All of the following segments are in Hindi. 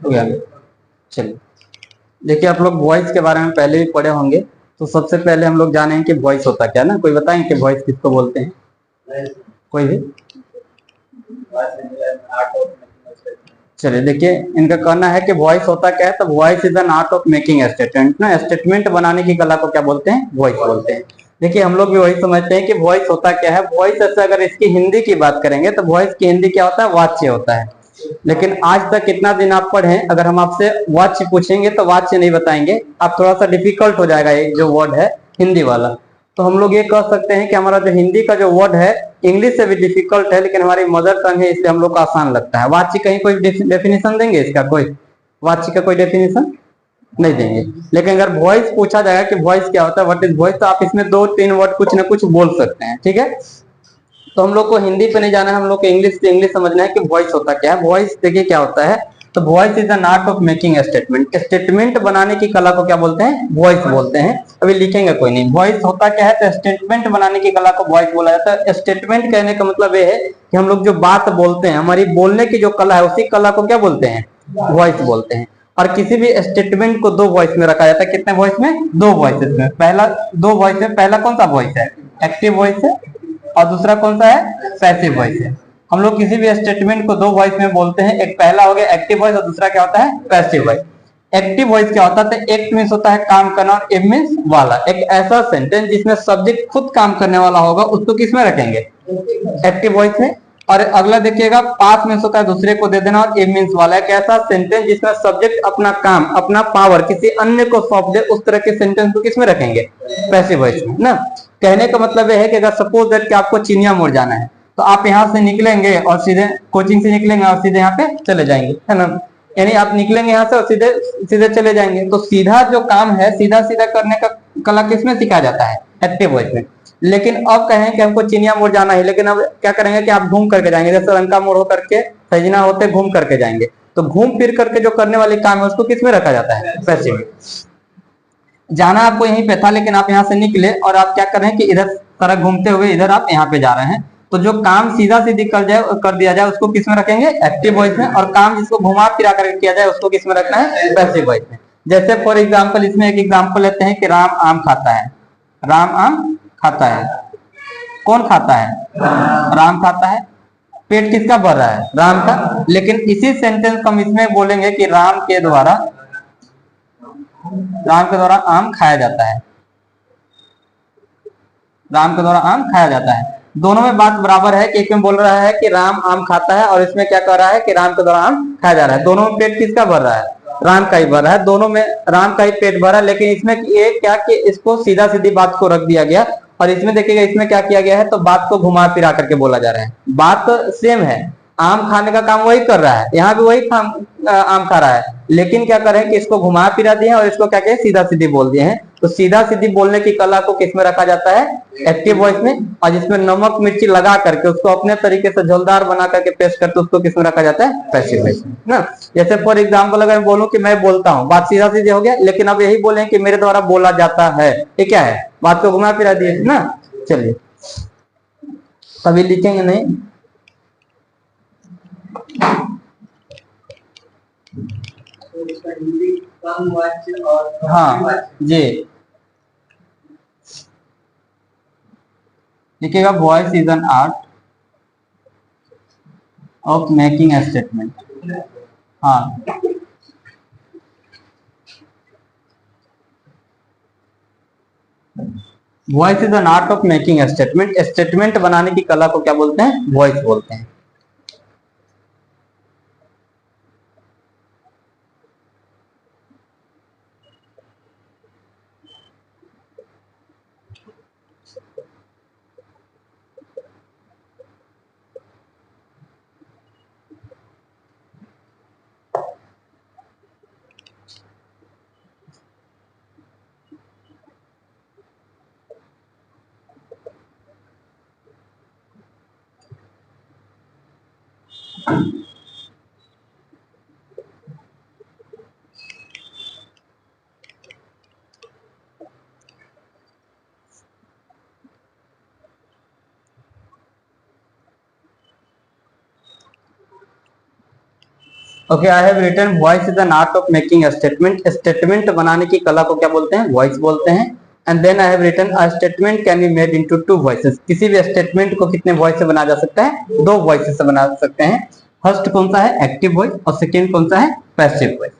हो गया। चलिए, देखिए आप लोग वॉइस के बारे में पहले भी पढ़े होंगे, तो सबसे पहले हम लोग जाने कि वॉइस होता क्या है ना। कोई बताएं कि वॉइस किसको बोलते हैं? कोई भी? चलिए देखिए, इनका कहना है कि वॉइस होता क्या है, तो voice is an art of making statement ना। स्टेटमेंट बनाने की कला को क्या बोलते हैं? वॉइस बोलते हैं। देखिए हम लोग भी वही समझते हैं कि वॉइस होता क्या है। वॉइस ऐसे अगर इसकी हिंदी की बात करेंगे तो वॉइस की हिंदी क्या होता है? वाच्य होता है। लेकिन आज तक कितना दिन आप पढ़े, अगर हम आपसे वाच्य पूछेंगे तो वाच्य नहीं बताएंगे, आप थोड़ा सा डिफिकल्ट हो जाएगा ये जो वर्ड है हिंदी वाला। तो हम लोग ये कह सकते हैं कि हमारा जो हिंदी का जो वर्ड है इंग्लिश से भी डिफिकल्ट है, लेकिन हमारी मदर टंग है इसलिए हम लोग को आसान लगता है। वाच्य कहीं कोई डेफिनेशन देंगे इसका? कोई वाच्य का कोई डेफिनेशन नहीं देंगे। लेकिन अगर वॉइस पूछा जाएगा कि वॉइस क्या होता है, व्हाट इज वॉइस, तो आप इसमें दो तीन वर्ड कुछ ना कुछ बोल सकते हैं, ठीक है। तो हम लोग को हिंदी पे नहीं जाना है, हम लोग को इंग्लिश से इंग्लिश समझना है कि वॉइस होता क्या है। वॉइस देखिए क्या होता है, तो voice is an art of making statement. Statement बनाने की कला को क्या बोलते हैं? वॉइस बोलते हैं। अभी लिखेंगे कोई नहीं, वॉइस होता क्या है, तो स्टेटमेंट बनाने की कला को वॉइस बोला जाता है। स्टेटमेंट कहने का मतलब ये है कि हम लोग जो बात बोलते हैं, हमारी बोलने की जो कला है, उसी कला को क्या बोलते हैं? वॉइस बोलते हैं। और किसी भी स्टेटमेंट को दो वॉइस में रखा जाता है। कितने वॉइस में? दो वॉइसेस में। पहला दो वॉइस में, पहला कौन सा वॉइस है? एक्टिव वॉइस है। और दूसरा कौन सा है? पैसिव वॉइस है। हम लोग किसी भी स्टेटमेंट को दो वॉइस में बोलते हैं। एक पहला हो गया एक्टिव वॉइस और दूसरा क्या होता है? Passive voice. एक्टिव वॉइस क्या होता है? एक्ट मीन्स होता है काम करना और एम मीन्स वाला। एक ऐसा सेंटेंस जिसमें सब्जेक्ट खुद काम करने वाला होगा उसको किस में रखेंगे? एक्टिव वॉइस में। और अगला देखिएगा, पास मीन्स होता है दूसरे को दे देना और एम मीन्स वाला। एक ऐसा सेंटेंस जिसमें सब्जेक्ट अपना काम, अपना पावर किसी अन्य को सौंप दे, उस तरह के सेंटेंस को किस में रखेंगे? पैसिव वॉइस में ना। कहने का मतलब यह है कि अगर सपोज दैट कि आपको चिनिया मोड़ जाना है, तो आप यहाँ से निकलेंगे और सीधे कोचिंग से निकलेंगे और सीधे यहाँ पे चले जाएंगे, है ना। यानी आप निकलेंगे यहाँ से और सीधे सीधे चले जाएंगे। तो सीधा जो काम है, सीधा सीधा करने का कला किसमें सिखाया जाता है? एक्टिव वॉइस में। लेकिन अब कहें कि हमको चिनिया मोड़ जाना है, लेकिन अब क्या करेंगे कि आप घूम करके जाएंगे, जैसे लंका मोड़ होकर के सजना होते घूम करके जाएंगे। तो घूम फिर करके जो करने वाले काम है उसको किसमें रखा जाता है? पैसिव में। जाना आपको यहीं पे था, लेकिन आप यहाँ से निकले और आप क्या कर रहे हैं कि इधर सड़क घूमते हुए इधर आप यहाँ पे जा रहे हैं। तो जो काम सीधा सीधी कर दिया जाए उसको किसमें रखेंगे? एक्टिव वॉइस में। और काम जिसको घुमा फिरा करके किया जाए उसको किसमें रखना है? पैसिव वॉइस में। जैसे फॉर एग्जाम्पल इसमें एक एग्जाम्पल लेते हैं कि राम आम खाता है। राम आम खाता है। कौन खाता है? राम खाता है। पेट किसका भर रहा है? राम का। लेकिन इसी सेंटेंस को हम इसमें बोलेंगे कि राम के द्वारा आम खाया जाता है। राम के द्वारा आम खाया जाता है। दोनों में बात बराबर है कि एक में बोल रहा है कि राम आम खाता है और इसमें क्या कह रहा है कि राम के द्वारा आम खाया जा रहा है। दोनों में पेट किसका भर रहा है? राम का ही भर रहा है। दोनों में राम का ही पेट भरा है। लेकिन इसमें ये क्या कि इसको सीधा सीधी बात को रख दिया गया। और इसमें देखिएगा इसमें क्या किया गया है, तो बात को घुमा फिरा करके बोला जा रहा है। बात सेम है, आम खाने का काम वही कर रहा है, यहाँ भी वही काम आम खा रहा है। लेकिन क्या कर रहे हैं कि इसको घुमा फिरा दिए हैं और इसको क्या कहे? सीधा सीधी बोल दिए हैं। तो सीधा सीधी बोलने की कला को किसमें रखा जाता है? एक्टिव वॉइस में। और जिसमें नमक मिर्ची लगा करके उसको अपने तरीके से झोलदार बना करके पेश करते उसको किसमें रखा जाता है? पैसिव वॉइस में ना। जैसे फॉर एग्जाम्पल अगर मैं बोलूं कि मैं बोलता हूं, बात सीधा सीधी हो गया। लेकिन अब यही बोले कि मेरे द्वारा बोला जाता है, ये क्या है? बात को घुमा फिरा दिए ना। चलिए, कभी लिखेंगे नहीं। हाँ जी, लिखिएगा voice is an art of making statement. हाँ, voice is an art of making statement. Statement बनाने की कला को क्या बोलते हैं? वॉइस बोलते हैं। Okay, I have written voice is an art of making statement. Statement बनाने की कला को क्या बोलते हैं? वॉइस बोलते हैं। And then I have written a statement can be made into two voices. किसी भी स्टेटमेंट को कितने वॉइस से बनाया जा सकता है? दो वॉइस से बना सकते हैं। फर्स्ट कौन सा है? एक्टिव वॉइस, और सेकेंड कौन सा है? Passive voice.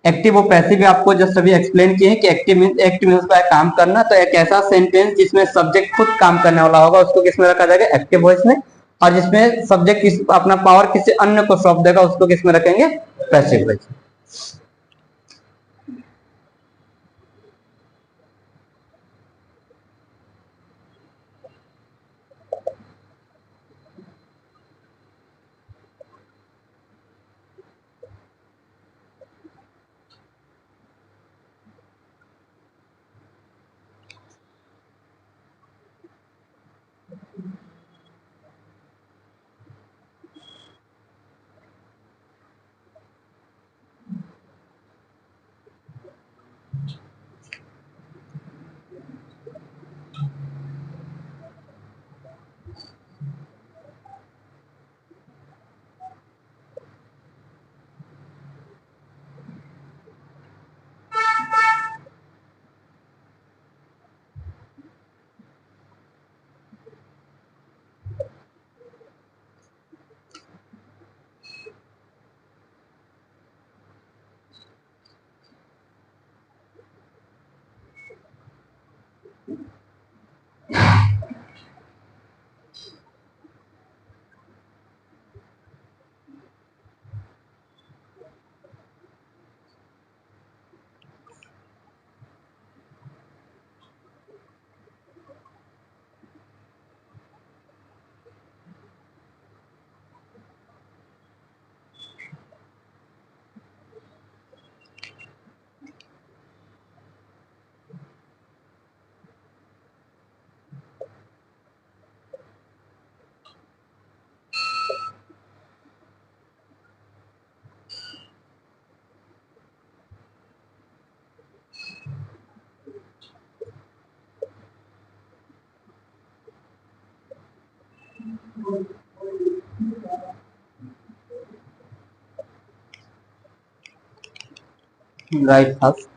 एक्टिव और पैसिव आपको जस्ट अभी एक्सप्लेन किए हैं कि एक्टिव मीन्स का काम करना। तो एक ऐसा सेंटेंस जिसमें सब्जेक्ट खुद काम करने वाला होगा उसको किस में रखा जाएगा? एक्टिव वॉइस में। और जिसमें सब्जेक्ट अपना पावर किसी अन्य को सौंप देगा उसको किस में रखेंगे? Passive voice. Right first.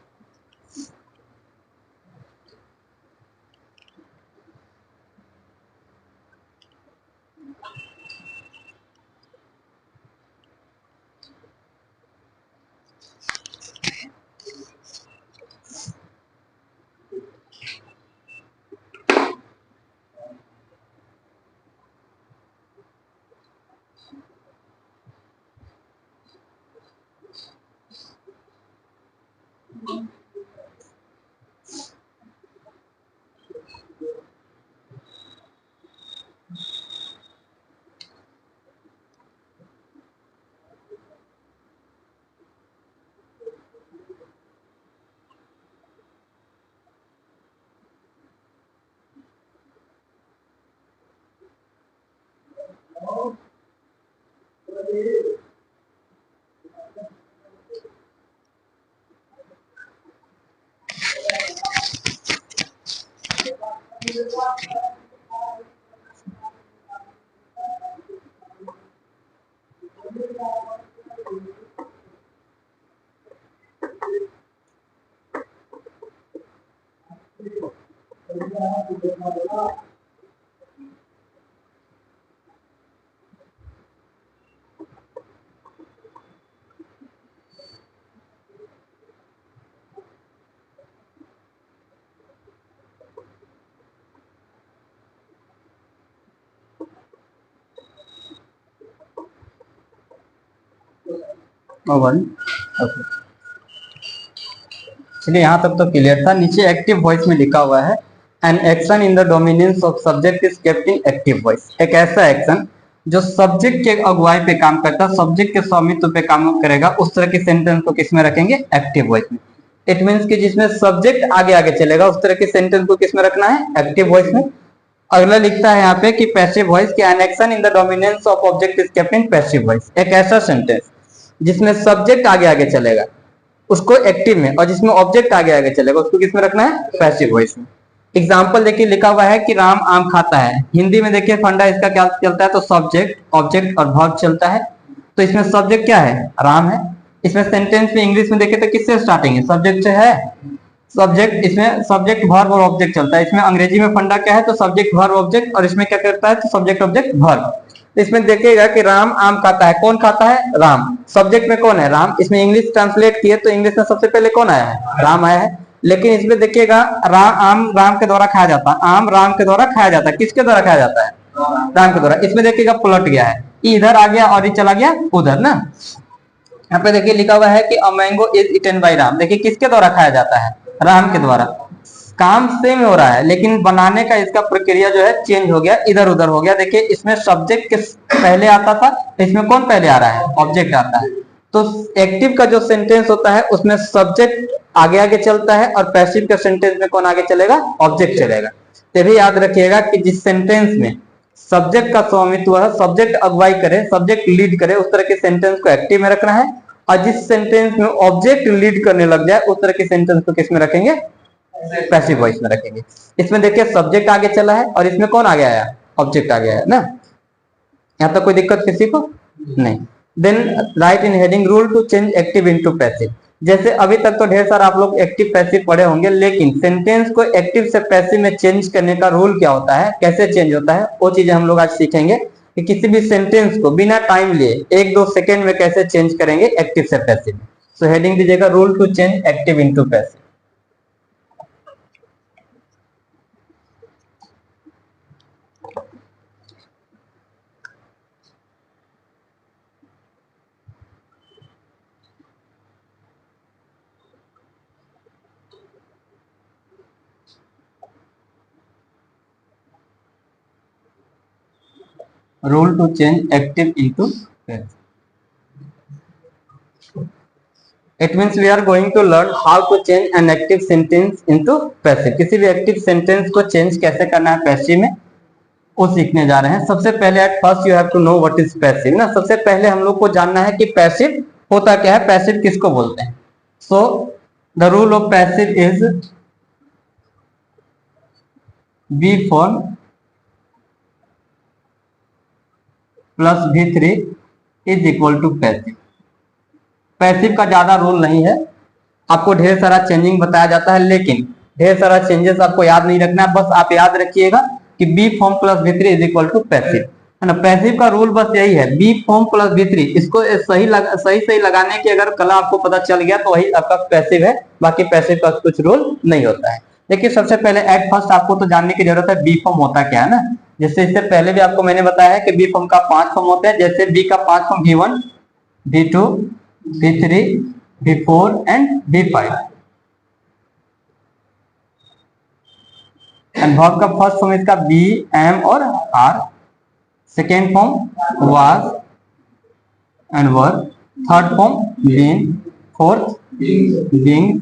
One. Okay, चलिए यहाँ तक तो क्लियर था। नीचे एक्टिव वॉइस में लिखा हुआ है an action in the dominance of subject is kept in active voice. एक ऐसा एक्शन जो सब्जेक्ट के अगुवाई पे काम करता है, सब्जेक्ट के स्वामित्व पे काम करेगा, उस तरह के सेंटेंस को किस में रखेंगे? एक्टिव वॉइस में। इट मीन्स कि जिसमें सब्जेक्ट आगे आगे चलेगा उस तरह के सेंटेंस को किस में रखना है? एक्टिव वॉइस में। अगला लिखता है यहाँ पे कि पैसिव वॉइस की an action in the dominance of object is kept in passive voice. एक ऐसा सेंटेंस जिसमें सब्जेक्ट आगे आगे चलेगा उसको एक्टिव में, और जिसमें ऑब्जेक्ट आगे आगे चलेगा उसको किस में रखना है? पैसिव वॉइस में। एग्जाम्पल देखिए लिखा हुआ है कि राम आम खाता है। हिंदी में देखिए फंडा इसका क्या चलता है? तो सब्जेक्ट, ऑब्जेक्ट और वर्ब चलता है। तो इसमें सब्जेक्ट क्या है, राम है। इसमें सेंटेंस में इंग्लिश में देखे तो किससे स्टार्टिंग है, सब्जेक्ट से है। सब्जेक्ट, इसमें सब्जेक्ट वर्ब और ऑब्जेक्ट चलता है। इसमें अंग्रेजी में फंडा क्या है, तो सब्जेक्ट वर्ब ऑब्जेक्ट, और इसमें क्या करता है, तो सब्जेक्ट ऑब्जेक्ट वर्ब। इसमें देखिएगा कि राम आम खाता है, कौन खाता है, राम। सब्जेक्ट में कौन है, राम। इसमें इंग्लिश ट्रांसलेट किए तो इंग्लिश में सबसे पहले कौन आया है, राम आया है। लेकिन इसमें देखिएगा आम राम के द्वारा खाया जाता है, आम राम के द्वारा खाया जाता है। किसके द्वारा खाया जाता है, राम के द्वारा। इसमें देखिएगा पलट गया है, इधर आ गया और ये चला गया उधर ना। यहाँ पे देखिए लिखा हुआ है कि a mango is eaten by Ram. देखिए किसके द्वारा खाया जाता है, राम के द्वारा। काम सेम हो रहा है लेकिन बनाने का इसका प्रक्रिया जो है चेंज हो गया, इधर उधर हो गया। देखिए इसमें सब्जेक्ट के पहले आता था, इसमें कौन पहले आ रहा है, ऑब्जेक्ट आता है। तो एक्टिव का जो सेंटेंस होता है उसमें सब्जेक्ट आगे आगे चलता है और पैसिव के सेंटेंस में कौन आगे चलेगा, ऑब्जेक्ट चलेगा। तो भी याद रखिएगा कि जिस सेंटेंस में सब्जेक्ट का स्वामित्व है, सब्जेक्ट अगुवाई करे, सब्जेक्ट लीड करे, उस तरह के सेंटेंस को एक्टिव में रखना है। और जिस सेंटेंस में ऑब्जेक्ट लीड करने लग जाए उस तरह के सेंटेंस को किस में रखेंगे, पैसिव वॉइस में रखेंगे। इसमें देखिए सब्जेक्ट आगे चला है और इसमें कौन आ गया है, ऑब्जेक्ट आ गया है ना। यहाँ तक कोई दिक्कत किसी को नहीं। Then write in heading rule to change active into passive. जैसे अभी तक तो ढेर सारा आप लोग एक्टिव पैसिव पढ़े होंगे, लेकिन सेंटेंस को एक्टिव से पैसिव में चेंज करने का रूल क्या होता है, कैसे चेंज होता है, वो चीजें हम लोग आज सीखेंगे कि किसी भी सेंटेंस को बिना टाइम लिए 1-2 सेकेंड में कैसे चेंज करेंगे एक्टिव से पैसिव में। सो हेडिंग दीजिएगा rule to change active into passive. Rule to change active into passive. It means we are going to learn how to change an active sentence into passive. किसी भी एक्टिव सेंटेंस को चेंज कैसे करना है पैसिव में, वो सीखने जा रहे हैं। सबसे पहले at first you have to know what is passive ना। सबसे पहले हम लोग को जानना है कि पैसिव होता क्या है, पैसिव किसको बोलते हैं। So the rule of passive is be form plus V3 is equal to passive. Passive का ज्यादा रूल नहीं है, आपको ढेर सारा चेंजिंग बताया जाता है, लेकिन ढेर सारा चेंजेस आपको याद नहीं रखना है। बस आप याद रखिएगा कि be form plus V3 is equal to passive, है ना। पैसिव का रूल बस यही है, बी फॉर्म प्लस V3। इसको सही लगाने की अगर कला आपको पता चल गया तो वही आपका पैसिव है, बाकी पैसिव का कुछ रूल नहीं होता है। देखिए सबसे पहले एट फर्स्ट आपको तो जानने की जरूरत है बी फॉर्म होता क्या है ना। जैसे इससे पहले भी आपको मैंने बताया है कि बी फॉर्म का 5 फॉर्म होते हैं। जैसे बी का 5 form V1, V2, V3, V4 and V5। And verb का फर्स्ट फॉर्म इसका बी, एम और are. Second form was and were. Third form been, fourth being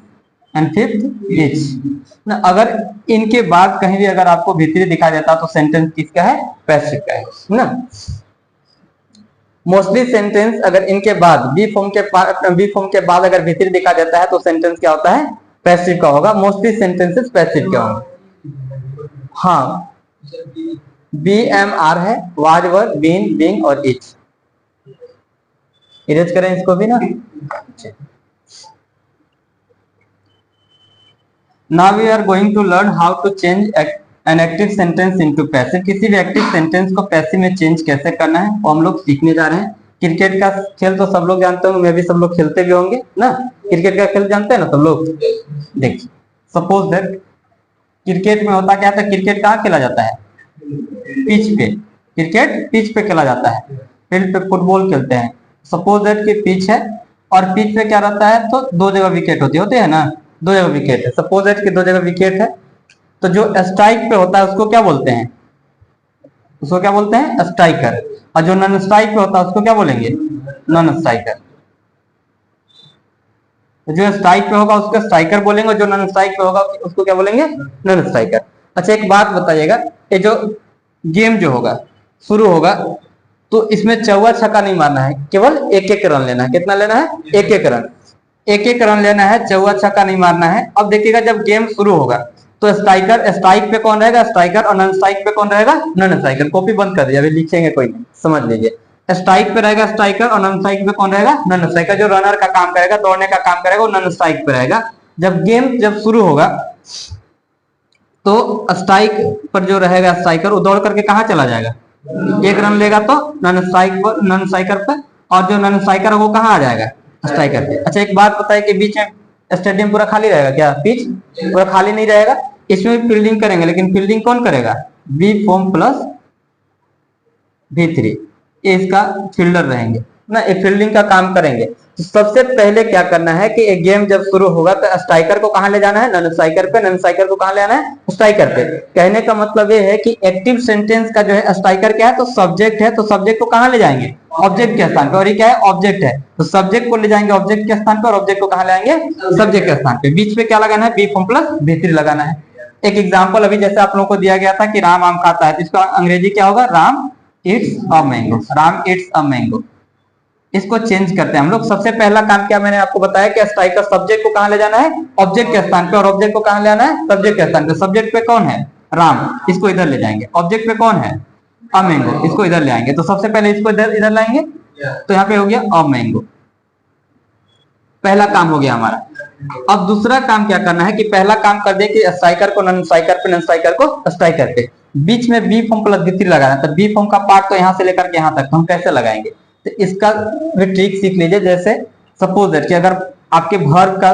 and fifth is. अगर इनके बाद कहीं भी अगर आपको भीतरी दिखाई देता तो सेंटेंस किसका है, पैसिव का है ना। मोस्टली सेंटेंस अगर इनके बाद बी फॉर्म के बाद अगर भीतरी दिखा देता है तो सेंटेंस क्या होता है, पैसिव का होगा। मोस्टली सेंटेंसेस पैसिव के होंगे। हाँ, बी एम आर है, वाज वर बीन बीइंग और इज। इरेज करें इसको भी ना। Now we are going to learn how to change an active sentence into passive। किसी भी एक्टिव सेंटेंस को पैसिव में चेंज कैसे करना है वो हम लोग सीखने जा रहे हैं। क्रिकेट का खेल तो सब लोग जानते होंगे, मैं भी सब लोग खेलते भी होंगे ना। क्रिकेट का खेल जानते हैं ना सब लोग। देखिए सपोज दैट क्रिकेट में होता क्या था, क्रिकेट कहाँ खेला जाता है, पिच पे। क्रिकेट पिच पे खेला जाता है, फील्ड पे फुटबॉल खेलते हैं। सपोज दैट कि पिच है और पिच पे क्या रहता है, तो 2 जगह विकेट होते हैं ना, 2 जगह विकेट है। सपोज दैट कि 2 जगह विकेट है, तो जो स्ट्राइक पे होता है उसको क्या बोलते हैं, उसको क्या बोलते हैं, स्ट्राइकर। और जो नॉन स्ट्राइक पे होता है उसको क्या बोलेंगे, नॉन स्ट्राइकर। तो जो स्ट्राइक पे होगा उसको स्ट्राइकर बोलेंगे, जो नॉन स्ट्राइक पे होगा उसको क्या बोलेंगे, नॉन स्ट्राइकर। अच्छा एक बात बताइएगा, ये जो गेम जो होगा शुरू होगा तो इसमें चौवा छक्का नहीं मारना है, केवल 1-1 रन लेना है। कितना लेना है, 1-1 रन। 1-1 रन लेना है, चौवा छक्का नहीं मारना है। अब देखिएगा जब गेम शुरू होगा तो स्ट्राइक पे कौन रहेगा, स्ट्राइकर, और नॉन स्ट्राइक पे कौन रहेगा, नॉन स्ट्राइकर। कॉपी बंद कर दिया, अभी लिखेंगे कोई नहीं, समझ लीजिए। स्ट्राइक पे रहेगा स्ट्राइकर और नॉन स्ट्राइक पे कौन रहेगा? Non striker. जो रनर का काम करेगा, दौड़ने का काम करेगा, वो नॉन स्ट्राइक पे रहेगा। जब गेम जब शुरू होगा तो स्ट्राइक पर जो रहेगा स्ट्राइकर, वो दौड़ करके कहाँ चला जाएगा? एक रन लेगा तो नॉन स्ट्राइकर पे, और जो नॉन स्ट्राइकर है वो कहाँ आ जाएगा? स्ट्राइकर पे। अच्छा, एक बात पता है कि बीच में स्टेडियम पूरा खाली रहेगा क्या? पिच पूरा खाली नहीं रहेगा, इसमें भी फील्डिंग करेंगे, लेकिन फील्डिंग कौन करेगा? बी फॉर्म प्लस V3, ये इसका फील्डर रहेंगे ना, ये फील्डिंग का काम करेंगे। तो सबसे पहले क्या करना है कि एक गेम जब शुरू होगा तो स्ट्राइकर को कहां ले जाना है? नॉन स्ट्राइकर पे। नॉन स्ट्राइकर को कहां ले आना है? स्ट्राइकर पे। कहने का मतलब ये है कि एक्टिव सेंटेंस का जो है स्ट्राइकर क्या है? तो सब्जेक्ट है, तो सब्जेक्ट को कहां ले जाएंगे? ऑब्जेक्ट के स्थान पे। और ये क्या है? ऑब्जेक्ट है, तो सब्जेक्ट को ले जाएंगे ऑब्जेक्ट के स्थान पे, और ऑब्जेक्ट को कहां ले आएंगे? सब्जेक्ट के स्थान पे। बीच पे क्या लगाना है? बी फॉर्म प्लस V3 लगाना है। एक एग्जाम्पल अभी जैसे आप लोगों को दिया गया था कि राम आम खाता है, तो इसका अंग्रेजी क्या होगा? Ram it's a mango. Ram it's a mango. इसको चेंज करते हैं हम लोग। सबसे पहला काम क्या मैंने आपको बताया कि स्ट्राइकर सब्जेक्ट को कहां ले जाना है? ऑब्जेक्ट के स्थान पे, और ऑब्जेक्ट को कहां ले आना है? सब्जेक्ट के स्थान पे। सब्जेक्ट पे कौन है? राम, इसको इधर ले जाएंगे। ऑब्जेक्ट पे कौन है? अ मैंगो, इसको इधर ले आएंगे। तो सबसे पहले इसको इधर लाएंगे, तो यहाँ पे हो गया अ मैंगो। पहला काम हो गया हमारा। अब दूसरा काम क्या करना है कि पहला काम कर दे कि स्ट्राइकर को नॉन स्ट्राइकर पे, नॉन स्ट्राइकर को स्ट्राइकर पे। बीच में बी फॉर्म प्लस V3 लगाना है। तो बी फॉर्म का पार्ट तो यहां से लेकर के यहां तक हम कैसे लगाएंगे? तो इसका भी ट्रिक सीख लीजिए। जैसे सपोज दैट कि अगर आपके वर्ब का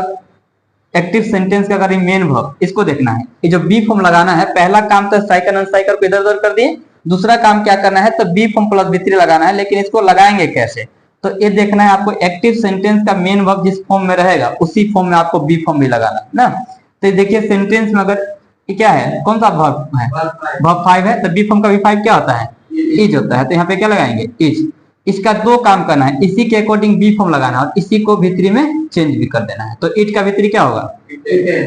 एक्टिव सेंटेंस का अगर मेन वर्ब, इसको देखना है, ये जो बी फॉर्म लगाना है, पहला काम तो स्ट्राइकर नॉन स्ट्राइकर को इधर उधर कर दिए। दूसरा काम क्या करना है? तो बी फॉर्म प्लस V3 लगाना है। लेकिन इसको लगाएंगे कैसे? तो ये देखना है आपको, एक्टिव सेंटेंस का मेन वर्ब जिस फॉर्म में रहेगा उसी फॉर्म में आपको बी फॉर्म भी लगाना है ना। तो देखिए सेंटेंस में अगर ये क्या है? कौन सा वर्ब है? वर्ब 5 है, तो बी फॉर्म का V5 क्या होता है? इज होता है। तो यहाँ पे क्या लगाएंगे? इज। इसका दो काम करना है, इसी के अकॉर्डिंग बी फॉर्म लगाना है और इसी को V3 में चेंज भी कर देना है। तो इट का V3 क्या होगा?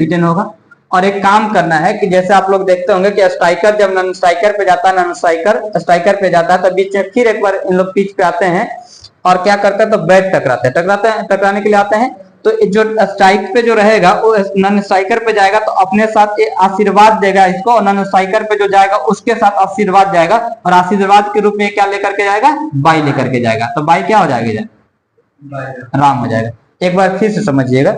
इटन होगा। और एक काम करना है कि जैसे आप लोग देखते होंगे कि स्ट्राइकर जब नॉन स्ट्राइकर पे जाता है, नॉन स्ट्राइकर पे जाता है, तो बीच में फिर एक बार इन लोग पिच पे आते हैं और क्या करते हैं? तो बैट टकराने के लिए आते हैं। तो जो स्ट्राइक पे जो रहेगा वो नॉन स्ट्राइकर पे जाएगा, तो अपने साथ आशीर्वाद देगा इसको, और नॉन स्ट्राइकर पे जो जाएगा उसके साथ आशीर्वाद जाएगा, और आशीर्वाद के रूप में क्या लेकर के जाएगा? बाई लेकर के जाएगा। तो बाई क्या हो जाएगा? राम हो जाएगा। एक बार फिर से समझिएगा।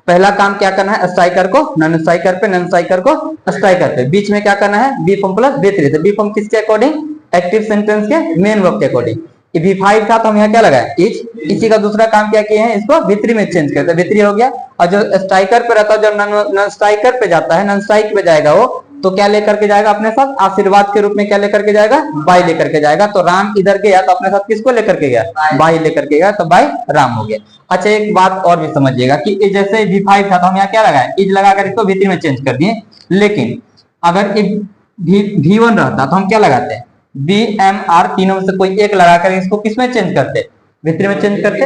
पहला काम क्या करना है? स्ट्राइकर को नॉन स्ट्राइकर पे, नॉन स्ट्राइकर को स्ट्राइकर पे। बीच में क्या करना है? Be form plus V3। तो बी फॉर्म किसके अकॉर्डिंग? एक्टिव सेंटेंस के मेन वर्ब के अकॉर्डिंग। V5 था तो हम यहाँ क्या लगाए? इज। इसी का दूसरा काम क्या किए हैं? इसको V3 में चेंज करते हैं। V3 हो गया। और जो स्ट्राइकर पे रहता है, जब नॉन स्ट्राइकर पे जाता है, नॉन स्ट्राइक पे जाएगा वो, तो क्या लेकर के जाएगा अपने साथ? आशीर्वाद के रूप में क्या लेकर के जाएगा? बाई लेकर के जाएगा। तो राम इधर गया तो अपने साथ किसको लेकर के गया? बाई लेकर के गया, तो बाई राम हो गया। अच्छा, एक बात और भी समझिएगा कि जैसे V5 था तो हम यहाँ क्या लगाए? इज लगाकर इसको V3 में चेंज कर दिए। लेकिन अगर V1 रहता तो हम क्या लगाते हैं? बी एम आर, तीनों में से कोई एक लगाकर इसको किसमें चेंज करते? V3 में चेंज करते।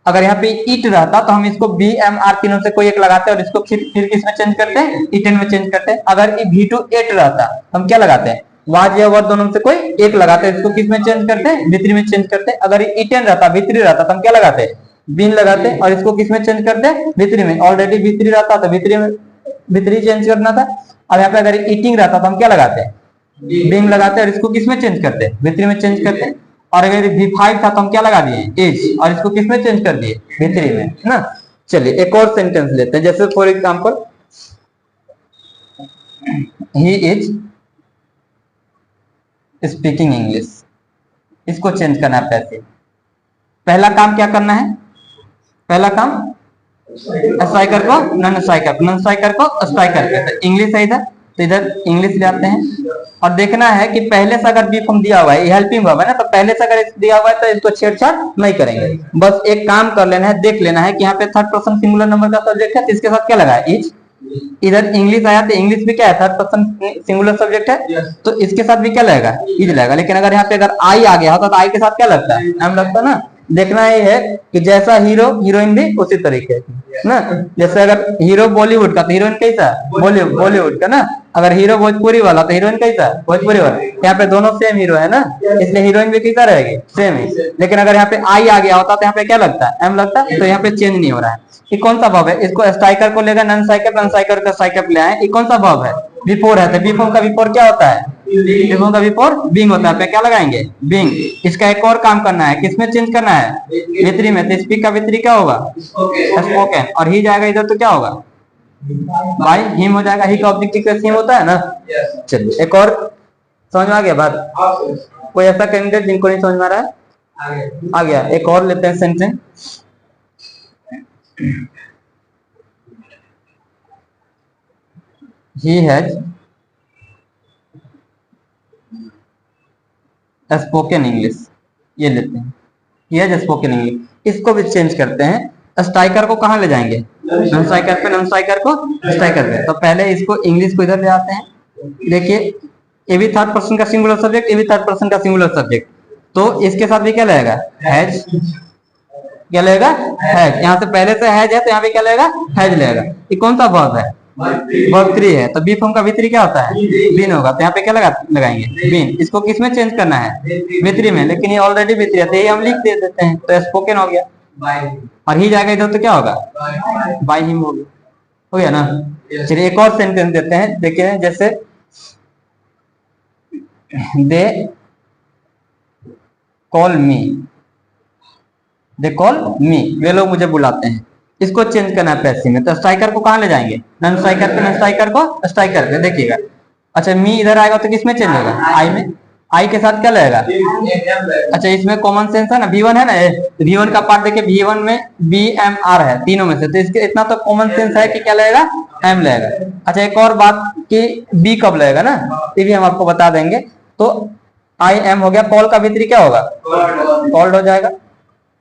अगर यहाँ पे इट रहता तो हम इसको बी एम आर, तीनों से कोई एक लगाते और इसको फिर किसमें चेंज करते हैं? इटन में चेंज करते हैं। अगर V2 8 रहता हम क्या लगाते हैं? वाज या वर दोनों में से कोई एक लगाते हैं, इसको किसमें चेंज करते हैं? V3 में चेंज करते हैं। अगर इटन रहता, V3 रहता तो हम क्या लगाते हैं? बीन लगाते हैं, और इसको किसमें चेंज करते हैं? V3 में। ऑलरेडी V3 रहता तो V3 चेंज करना था। और यहाँ पे अगर ईटिंग रहता तो हम क्या लगाते हैं? बीइंग लगाते हैं, और इसको किसमें चेंज करते हैं? V3 में चेंज करते हैं। और अगर V5 था तो हम क्या लगा दिए? इज, और इसको किसमें चेंज कर दिए? V3 में ना। चलिए एक और सेंटेंस लेते हैं। जैसे for example, he is speaking English, इसको चेंज करना है पैसे। पहला काम क्या करना है? पहला काम स्ट्राइकर को नॉन स्ट्राइकर, नॉन स्ट्राइकर को स्ट्राइकर पे। इंग्लिश है इधर, तो इधर इंग्लिश ले आते हैं। और देखना है कि पहले से अगर बी फॉर्म दिया हुआ है, हेल्पिंग वर्ब है ना, तो पहले से अगर दिया हुआ है तो इसको छेड़छाड़ नहीं करेंगे। बस एक काम कर लेना है, देख लेना है कि यहाँ पे थर्ड पर्सन सिंगुलर नंबर का सब्जेक्ट है, तो इसके साथ क्या लगा है? इज। इधर इंग्लिश आया तो इंग्लिश भी क्या है? थर्ड पर्सन सिंगुलर सब्जेक्ट है, तो इसके साथ भी क्या लगेगा? इज लगेगा। लेकिन अगर यहाँ पे अगर आई आ गया होता तो आई के साथ क्या लगता है? एम लगता ना। देखना ये है कि जैसा हीरो हीरोइन भी उसी तरीके ना। जैसे अगर हीरो बॉलीवुड का तो हीरोइन कैसा? बॉलीवुड का ना। अगर हीरो भोजपुरी वाला तो हीरोइन कैसा? भोजपुरी वाला। यहाँ पे दोनों सेम हीरो है ना, इसलिए हीरोइन भी कैसा रहेगी? सेम ही। लेकिन अगर यहाँ पे आई आ गया होता तो यहाँ पे क्या लगता है? एम लगता, तो यहाँ पे चेंज नहीं हो रहा है। ये कौन सा वर्ब है? इसको स्ट्राइकर को लेगा नॉन स्ट्राइकर, नॉन स्ट्राइकर का स्ट्राइकर ले आए। ये कौन सा वर्ब है? बिफोर है, तो बिफोर का बिफोर क्या होता है? बिफोर का बिफोर बीइंग होता है। पे क्या लगाएंगे? बीइंग। इसका एक और काम करना है, किसमें चेंज करना है? V3 में। तो स्पीक का V3 क्या होगा? स्पोकन। और ही जाएगा इधर तो क्या होगा? बाय हिम हो जाएगा। ही का ऑब्जेक्टिव हिम होता है ना। चलिए एक और समझ में आ गया बात? कोई ऐसा कैंडिडेट जिनको नहीं समझ में आ रहा है? आ गया। एक और लेते हैं sentence. He has spoken English, ये लेते हैं। He has spoken English, इसको भी चेंज करते हैं। स्ट्राइकर को कहाँ ले जाएंगे? नॉन स्ट्राइकर पे, नॉन स्ट्राइकर को स्ट्राइकर पे। तो पहले इसको इंग्लिश को इधर ले आते हैं। देखिए ये भी थर्ड पर्सन का सिंगुलर सब्जेक्ट, ये भी थर्ड पर्सन का सिंगुलर सब्जेक्ट, तो इसके साथ भी क्या लगेगा? हैज। क्या लगेगा? हैज। यहाँ से पहले से हैज है तो यहाँ पे क्या लगेगा? हैज लगेगा। ये कौन सा वर्ब है? वर्ब 3 है। तो बी फॉर्म का V3 क्या होता है? बीन होगा। तो यहाँ पे क्या लगाएंगे? बीन। इसको किस में चेंज करना है? V3 में, लेकिन ये ऑलरेडी V3 है तो ये हम लिख दे देते हैं, तो स्पोकन हो गया। और ही जाएगा इधर तो क्या होगा? बाय हिम हो गया ना। चलिए एक और सेंटेंस देते हैं। देखिए जैसे they call me, they call मी, वे लोग मुझे बुलाते हैं। इसको चेंज करना है पैसिव में। तो स्ट्राइकर को कहाँ ले जाएंगे? नॉन स्ट्राइकर पे, नॉन स्ट्राइकर को स्ट्राइकर पे। देखिएगा अच्छा मी इधर आएगा तो किसमें चेंज होगा? आई में। आई के साथ क्या लगेगा? अच्छा इसमें कॉमन सेंस है ना, V1 है ना, V1 का पार्ट देखिए, V1 में BMR है तीनों में से, तो इसके इतना तो कॉमन सेंस है कि क्या लगेगा? M लगेगा। अच्छा एक और बात कि B कब लगेगा ना, ये भी हम आपको बता देंगे। तो IM हो गया। कॉल का V3 क्या होगा? कॉल्ड हो जाएगा।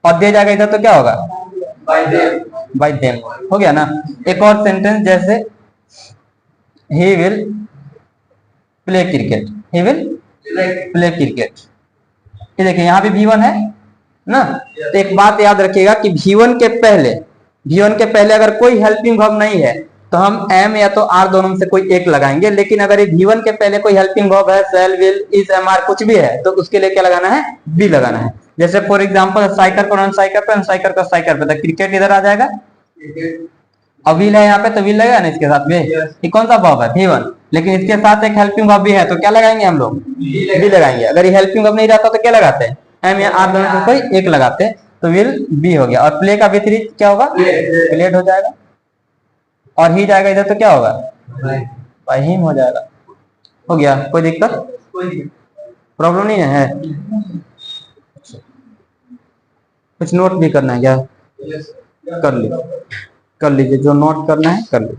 और दे जाएगा इधर तो क्या होगा? बाय देम हो गया ना। एक और सेंटेंस जैसे he will play cricket, he will play cricket. ये देखिए यहाँ भी V1 है ना। तो एक बात याद रखिएगा कि V1 के पहले अगर कोई हेल्पिंग वर्ब नहीं है तो हम M या तो R दोनों में से कोई एक लगाएंगे। लेकिन अगर ये V1 के पहले कोई हेल्पिंग वर्ब है, शैल, विल, इज, MR कुछ भी है, तो उसके लिए क्या लगाना है? B लगाना है। जैसे फॉर एग्जांपल स्ट्राइकर को नॉन स्ट्राइकर पे, स्ट्राइकर को स्ट्राइकर पे, तो क्रिकेट इधर आ जाएगा। अब विल है यहाँ पे तो विल लगेगा ना इसके साथ में। ये कौन सा वर्ब है? V1। लेकिन इसके साथ एक हेल्पिंग वर्ब भी है तो क्या लगाएंगे हम लोग? बी लगाएंगे। अगर ये हेल्पिंग वर्ब नहीं रहता तो क्या लगाते हैं? M या R दोनों में कोई एक लगाते हैं, तो विल बी हो गया। और प्ले का V3 क्या होगा? प्लेड हो जाएगा। और ही जाएगा इधर तो क्या होगा? बाय हिम हो जाएगा। हो गया। कोई दिक्कत? प्रॉब्लम नहीं है? कुछ नोट भी करना है क्या? कर लीजिए जो नोट करना है कर लीजिए।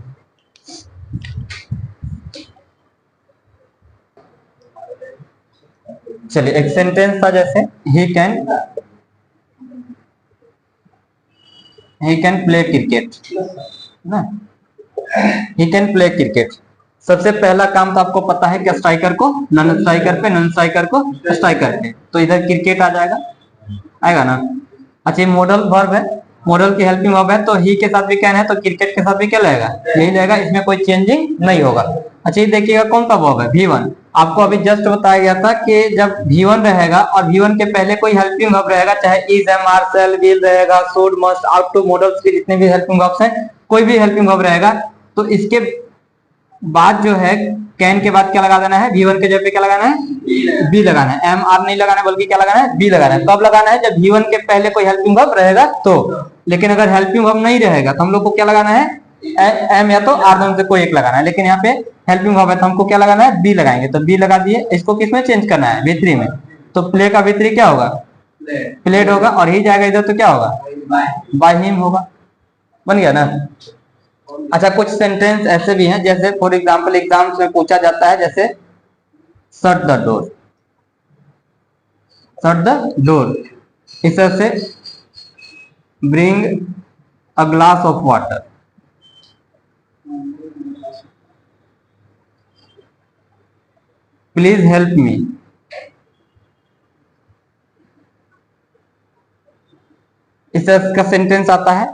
चलिए एक सेंटेंस था जैसे ही कैन प्ले क्रिकेट ना, ही कैन प्ले क्रिकेट। सबसे पहला काम तो आपको पता है कि स्ट्राइकर को नॉन स्ट्राइकर पे, नॉन स्ट्राइकर को स्ट्राइकर पे, तो इधर क्रिकेट आ जाएगा, आएगा ना। अच्छा मॉडल वर्ब है, मॉडल की हेल्पिंग वर्ब है, तो ही के साथ भी कैन है तो क्रिकेट के साथ भी क्या लगेगा? यही लगेगा। इसमें कोई चेंजिंग नहीं होगा। अच्छा ये देखिएगा कौन सा वर्ब है? V1। आपको अभी जस्ट बताया गया था कि जब V1 रहेगा और V1 के पहले कोई हेल्पिंग वर्ब रहेगा, चाहे is, am, are, shall, will रहेगा, should, must, ought to, modals के जितने भी हेल्पिंग वर्ब्स हैं, कोई भी हेल्पिंग वर्ब रहेगा तो इसके बाद जो है कैन के बाद क्या लगा देना है? V1 के जगह पे क्या लगाना है? बी लगाना है। एम, आर नहीं लगाना है बल्कि क्या लगाना है? बी लगाना है। कब लगाना है? जब V1 के पहले कोई हेल्पिंग वर्ब रहेगा तो। लेकिन अगर हेल्पिंग वर्ब नहीं रहेगा तो हम लोग को क्या लगाना है? एम या तो आर दोनों से कोई एक लगाना है। लेकिन यहाँ पे हेल्पिंग वर्ब है तो हमको क्या लगाना है? बी लगाएंगे। तो बी लगा दिए। इसको किसमें चेंज करना है? V3 में। तो प्ले का V3 क्या होगा? प्लेड होगा। और ही जाएगा इधर तो क्या होगा? बाय हिम होगा। बन गया ना। अच्छा कुछ सेंटेंस ऐसे भी हैं जैसे फॉर एग्जांपल एग्जाम्स में पूछा जाता है, जैसे shut the door, shut the door. इस तरह से bring a glass of water, please help मी, इस तरह का सेंटेंस आता है।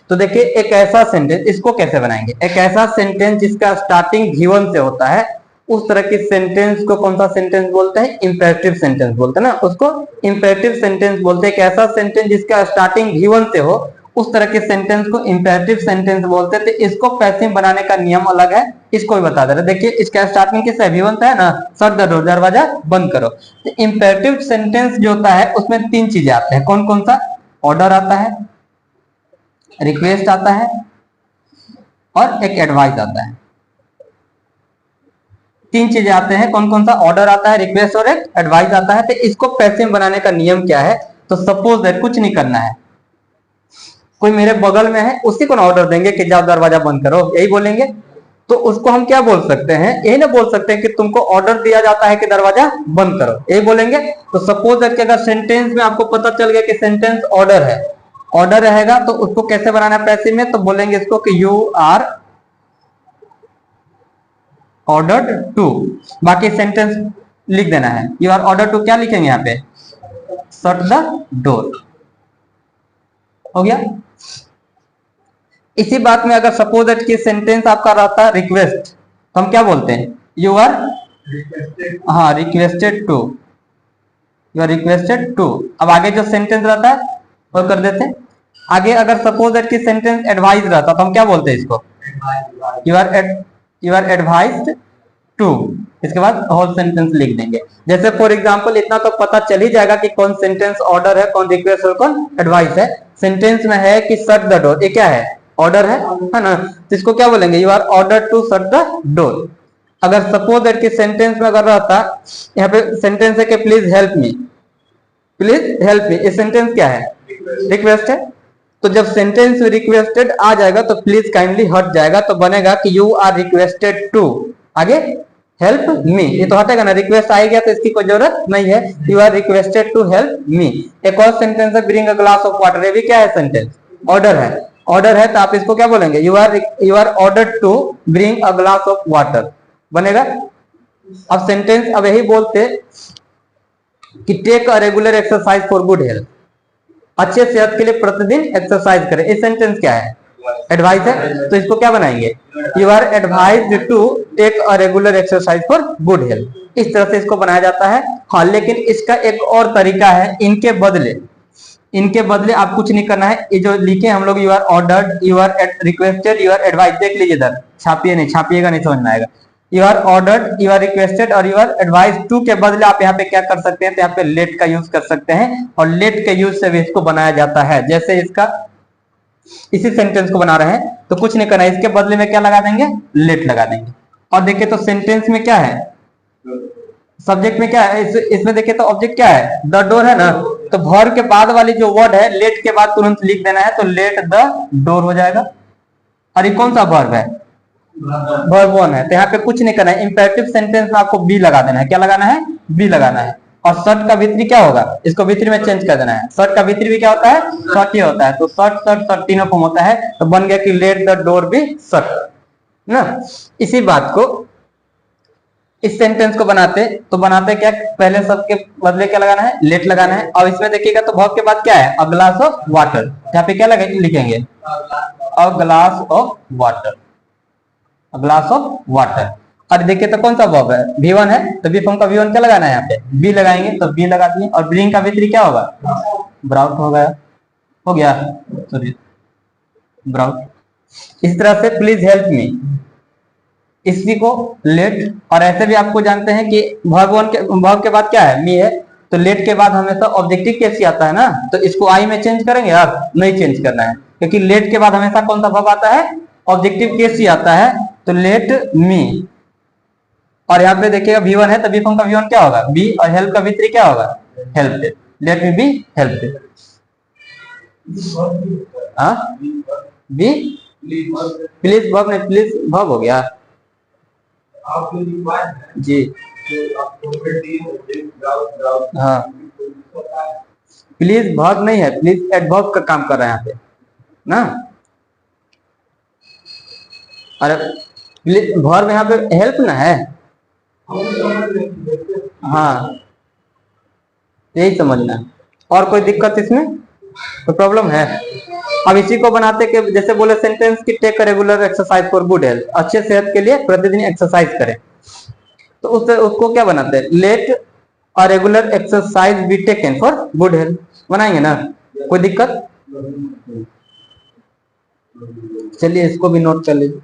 तो देखिए एक ऐसा सेंटेंस, इसको कैसे बनाएंगे? एक ऐसा सेंटेंस जिसका स्टार्टिंग V1 से होता है, उस तरह की सेंटेंस को कौन सा सेंटेंस बोलते हैं? इंपेरेटिव सेंटेंस बोलते हैं ना, उसको इंपेरेटिव सेंटेंस बोलते हैं। एक ऐसा सेंटेंस जिसका स्टार्टिंग V1 से हो उस तरह के सेंटेंस को इंपेरेटिव सेंटेंस बोलते थे। इसको पैसिव बनाने का नियम अलग है, इसको भी बता दे रहे। देखिए इसका स्टार्टिंग किससे है, V1 है ना, शट द डोर, दरवाजा बंद करो। तो इंपेरेटिव सेंटेंस जो होता है उसमें तीन चीजें आते हैं। कौन कौन सा? ऑर्डर आता है, रिक्वेस्ट आता है और एक एडवाइस आता है। तीन चीजें आते हैं। कौन कौन सा? ऑर्डर आता है, रिक्वेस्ट और एक एडवाइस आता है। तो इसको पैसिव बनाने का नियम क्या है? तो सपोज दैट कुछ नहीं करना है, कोई मेरे बगल में है, उसी को ना ऑर्डर देंगे कि जाओ दरवाजा बंद करो, यही बोलेंगे। तो उसको हम क्या बोल सकते हैं? यही ना बोल सकते हैं कि तुमको ऑर्डर दिया जाता है कि दरवाजा बंद करो, यही बोलेंगे। तो सपोज दैट कि अगर सेंटेंस में आपको पता चल गया कि सेंटेंस ऑर्डर है, ऑर्डर रहेगा, तो उसको कैसे बनाना है पैसिव में? तो बोलेंगे इसको कि यू आर ऑर्डर्ड टू, बाकी सेंटेंस लिख देना है। यू आर ऑर्डर टू क्या लिखेंगे यहाँ पे? Shut the door. हो गया। इसी बात में अगर सपोज दैट कि सेंटेंस आपका रहता है रिक्वेस्ट, तो हम क्या बोलते हैं? यू आर हाँ requested to, you are requested to. अब आगे जो सेंटेंस रहता है वो कर देते हैं। आगे अगर सपोज दैट कि सेंटेंस एडवाइस रहता तो हम क्या बोलते हैं इसको? यू आर एडवाइज्ड टू, इसके बाद होल सेंटेंस लिख देंगे। जैसे फॉर एग्जांपल इतना तो पता चल ही जाएगा कि कौन सेंटेंस ऑर्डर है, कौन रिक्वेस्ट और कौन एडवाइस है। सेंटेंस में है कि शट द डोर, ये क्या है? ऑर्डर है ना, तो इसको क्या बोलेंगे? You are order to shut the door. अगर सपोज दैट कि सेंटेंस में अगर रहता, यहाँ पे सेंटेंस है कि please help me, please help me, ये सेंटेंस क्या है? रिक्वेस्ट है। तो जब सेंटेंस रिक्वेस्टेड आ जाएगा तो प्लीज काइंडली हट जाएगा, तो बनेगा कि यू आर रिक्वेस्टेड टू, आगे हेल्प मी, ये तो हटेगा ना, रिक्वेस्ट आ गया तो इसकी कोई जरूरत नहीं है। You are requested to help me. एक और सेंटेंस है bring a glass of water, ये भी क्या है? सेंटेंस ऑर्डर है। ऑर्डर है तो आप इसको क्या बोलेंगे? You are ordered to bring a glass of water, बनेगा। अब सेंटेंस अब यही बोलते कि take a regular exercise for good health, अच्छे सेहत के लिए प्रतिदिन एक्सरसाइज करें। ये सेंटेंस क्या है? एडवाइस है। तो इसको क्या बनाएंगे? You are advised to take a regular exercise for good health. इस तरह से इसको बनाया जाता है। हाँ, लेकिन इसका एक और तरीका है। इनके बदले आप कुछ नहीं करना है। ये जो लिखे हम लोग, you are ordered, you are requested, you are advice, देख लीजिए इधर, छापिए नहीं, छापिएगा नहीं, समझ में आएगा। You are ordered, you are requested और यू आर एडवाइस टू के बदले आप यहाँ पे क्या कर सकते हैं? तो यहाँ पे लेट का यूज कर सकते हैं, और लेट के यूज से भी इसको बनाया जाता है। जैसे इसका इसी सेंटेंस को बना रहे हैं तो कुछ नहीं करना है, इसके बदले में क्या लगा देंगे? लेट लगा देंगे। और देखिए तो सेंटेंस में क्या है? सब्जेक्ट में क्या है? इसमें देखिए तो ऑब्जेक्ट क्या है? द डोर है ना, तो वर्ब के बाद वाली जो वर्ड है लेट के बाद तुरंत लिख देना है, तो लेट द डोर हो जाएगा। और ये कौन सा वर्ब है? वर्ब 1 है। तो यहाँ पे कुछ नहीं करना है। इंपेरेटिव सेंटेंस में आपको बी लगा देना है। क्या लगाना है? बी लगाना है। और शर्ट का V3 क्या होगा? इसको V3 में चेंज कर देना है। शर्ट का V3 भी क्या होता है? शर्ट ही होता है। तो शर्ट तीनों फॉर्म होता है, तो बन गया कि let the door be shut ना। इसी बात को इस सेंटेंस को बनाते क्या? पहले शब्द के बदले क्या लगाना है? लेट लगाना है। और इसमें देखिएगा तो वर्ब के बाद क्या है? अ ग्लास ऑफ वाटर। यहाँ पे क्या लिखेंगे? अ glass of water, a glass of water. और देखिए तो कौन सा वर्ब है? V1 है, तो बी फॉर्म का V1 क्या लगाना है? यहाँ पे बी लगाएंगे, तो बी लगा दिए। और ब्रिंग का V3 क्या होगा? ब्राउट हो गया सॉरी ब्राउट। इस तरह से प्लीज हेल्प मी, इसी को लेट। और ऐसे भी आपको जानते हैं कि वर्ब के बाद क्या है? मी है, तो लेट के बाद हमेशा ऑब्जेक्टिव केस ही आता है ना, तो इसको आई में चेंज करेंगे? आप नहीं चेंज करना है, क्योंकि लेट के बाद हमेशा कौन सा वर्ब आता है? ऑब्जेक्टिव केस ही आता है। तो लेट मी। और यहाँ पे देखिएगा V1 है, तो बी फॉर्म का V1 क्या होगा? बी। और हेल्प का V3 क्या होगा? Help. Let me be help. Be please verb नहीं, प्लीज वर्ब हो गया जी। हाँ, प्लीज वर्ब नहीं है, प्लीज एडवर्ब का काम कर रहे हैं यहाँ पे ना। अरे वर्ब यहाँ पे हेल्प ना है। हाँ, यही समझना है। और कोई दिक्कत इसमें? कोई प्रॉब्लम है? अब इसी को बनाते कि जैसे बोले सेंटेंस की take regular exercise for good health, अच्छे सेहत के लिए प्रतिदिन एक्सरसाइज करें। तो उसको क्या बनाते हैं? Let a regular exercise be taken for good health बनाएंगे ना। कोई दिक्कत? चलिए इसको भी नोट कर लीजिए।